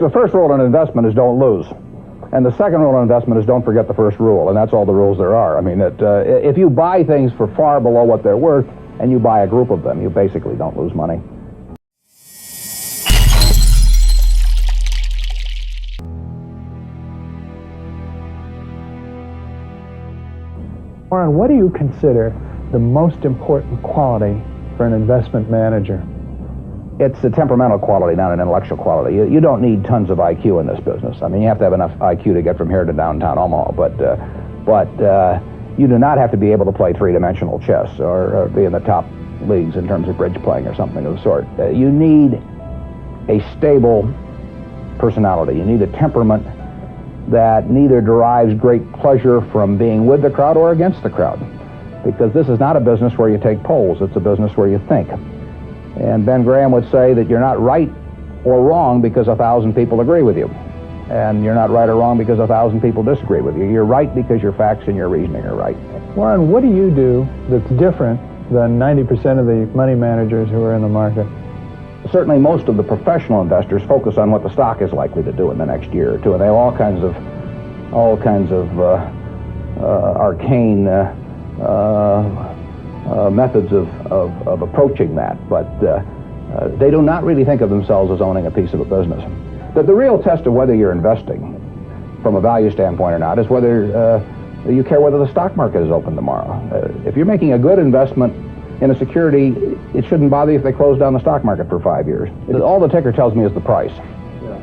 The first rule in investment is don't lose. And the second rule in investment is don't forget the first rule, and that's all the rules there are. I mean, if you buy things for far below what they're worth, and you buy a group of them, you basically don't lose money. Warren, what do you consider the most important quality for an investment manager? It's a temperamental quality, not an intellectual quality. You don't need tons of IQ in this business. I mean, you have to have enough IQ to get from here to downtown Omaha, but you do not have to be able to play three-dimensional chess or be in the top leagues in terms of bridge playing or something of the sort. You need a stable personality. You need a temperament that neither derives great pleasure from being with the crowd or against the crowd, because this is not a business where you take polls. It's a business where you think. And Ben Graham would say that you're not right or wrong because 1,000 people agree with you. And you're not right or wrong because 1,000 people disagree with you. You're right because your facts and your reasoning are right. Warren, what do you do that's different than 90% of the money managers who are in the market? Certainly most of the professional investors focus on what the stock is likely to do in the next year or two, and they have all kinds of arcane methods of approaching that, but they do not really think of themselves as owning a piece of a business. The real test of whether you're investing from a value standpoint or not is whether you care whether the stock market is open tomorrow. If you're making a good investment in a security, it shouldn't bother you if they close down the stock market for 5 years. All the ticker tells me is the price.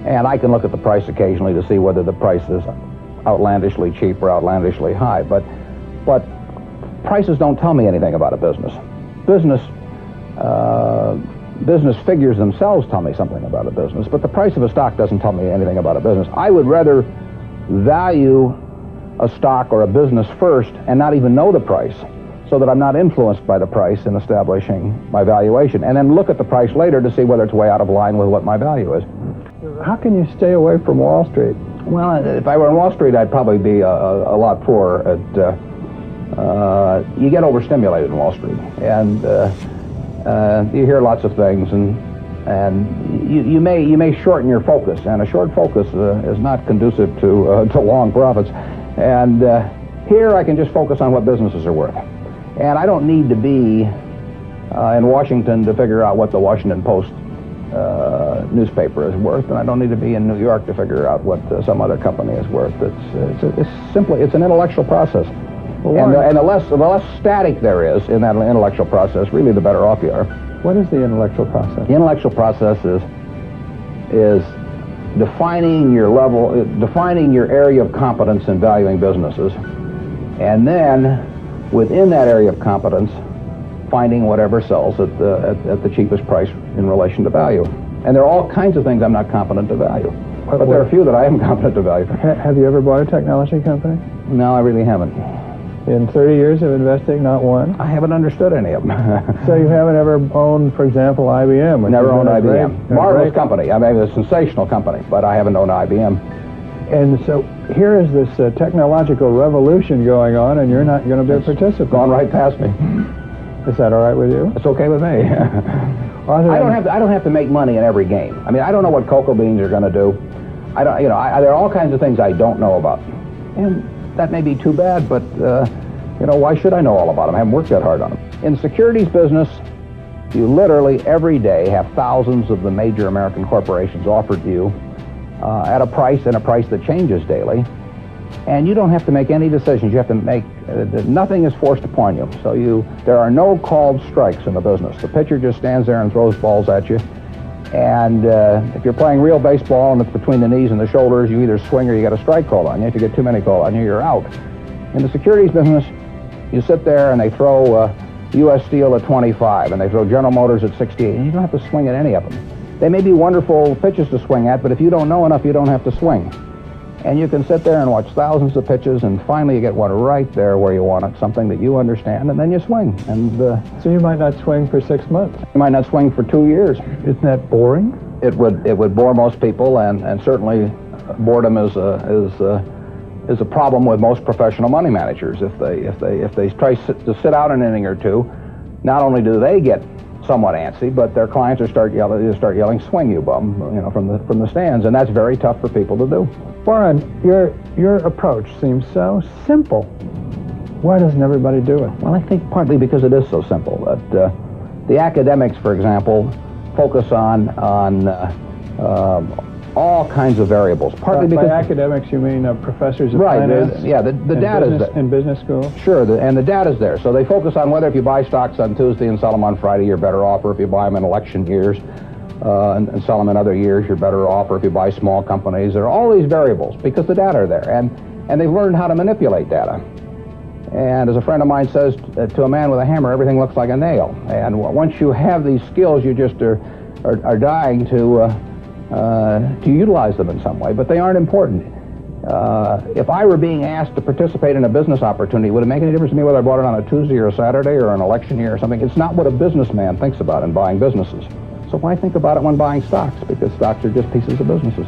And I can look at the price occasionally to see whether the price is outlandishly cheap or outlandishly high. But prices don't tell me anything about a business. Business figures themselves tell me something about a business, but the price of a stock doesn't tell me anything about a business. I would rather value a stock or a business first and not even know the price, so that I'm not influenced by the price in establishing my valuation, and then look at the price later to see whether it's way out of line with what my value is. How can you stay away from Wall Street? Well, if I were on Wall Street, I'd probably be a lot poorer. You get overstimulated in Wall Street, and you hear lots of things, and you may shorten your focus, and a short focus is not conducive to long profits. And here I can just focus on what businesses are worth. And I don't need to be in Washington to figure out what the Washington Post newspaper is worth, and I don't need to be in New York to figure out what some other company is worth. It's an intellectual process. Well, and the less static there is in that intellectual process, really the better off you are. What is the intellectual process? The intellectual process is defining your area of competence in valuing businesses, and then within that area of competence, finding whatever sells at the cheapest price in relation to value. And there are all kinds of things I'm not competent to value. But there are a few that I am competent to value. Have you ever bought a technology company? No, I really haven't. In 30 years of investing, not one? I haven't understood any of them. So you haven't ever owned, for example, IBM? Never owned IBM. Marvelous company. I mean, a sensational company, but I haven't owned IBM. And so here is this technological revolution going on, and you're not going to be a participant. Gone right past me. Is that all right with you? It's okay with me. I don't have to make money in every game. I mean, I don't know what cocoa beans are going to do. There are all kinds of things I don't know about, and that may be too bad. But why should I know all about them? I haven't worked that hard on them. In the securities business, you literally every day have thousands of the major American corporations offered to you at a price that changes daily, and you don't have to make any decisions. You have to make nothing is forced upon you. So there are no called strikes in the business. The pitcher just stands there and throws balls at you, and if you're playing real baseball and it's between the knees and the shoulders, you either swing or you get a strike called on you. If you get too many called on you, you're out. In the securities business, you sit there and they throw U.S. Steel at 25 and they throw General Motors at 68, and you don't have to swing at any of them. They may be wonderful pitches to swing at, but if you don't know enough, you don't have to swing. And you can sit there and watch thousands of pitches, and finally you get one right there where you want it, something that you understand, and then you swing. And so you might not swing for 6 months. You might not swing for 2 years. Isn't that boring? It would bore most people, and certainly boredom is a problem with most professional money managers. If they try to sit out an inning or two, not only do they get somewhat antsy, but their clients start yelling, "Swing, you bum!" From the stands, and that's very tough for people to do. Warren, your approach seems so simple. Why doesn't everybody do it? Well, I think partly because it is so simple. That the academics, for example, focus on all kinds of variables. Partly because by academics you mean professors of right, finance? The data's there. In business school? Sure, and the data's there. So they focus on whether if you buy stocks on Tuesday and sell them on Friday, you're better off, or if you buy them in election years and sell them in other years, you're better off, or if you buy small companies. There are all these variables because the data are there, and they've learned how to manipulate data. And as a friend of mine says, to a man with a hammer, everything looks like a nail. And once you have these skills, you just are dying to utilize them in some way, but they aren't important. If I were being asked to participate in a business opportunity, would it make any difference to me whether I bought it on a Tuesday or a Saturday or an election year or something? It's not what a businessman thinks about in buying businesses. So why think about it when buying stocks? Because stocks are just pieces of businesses.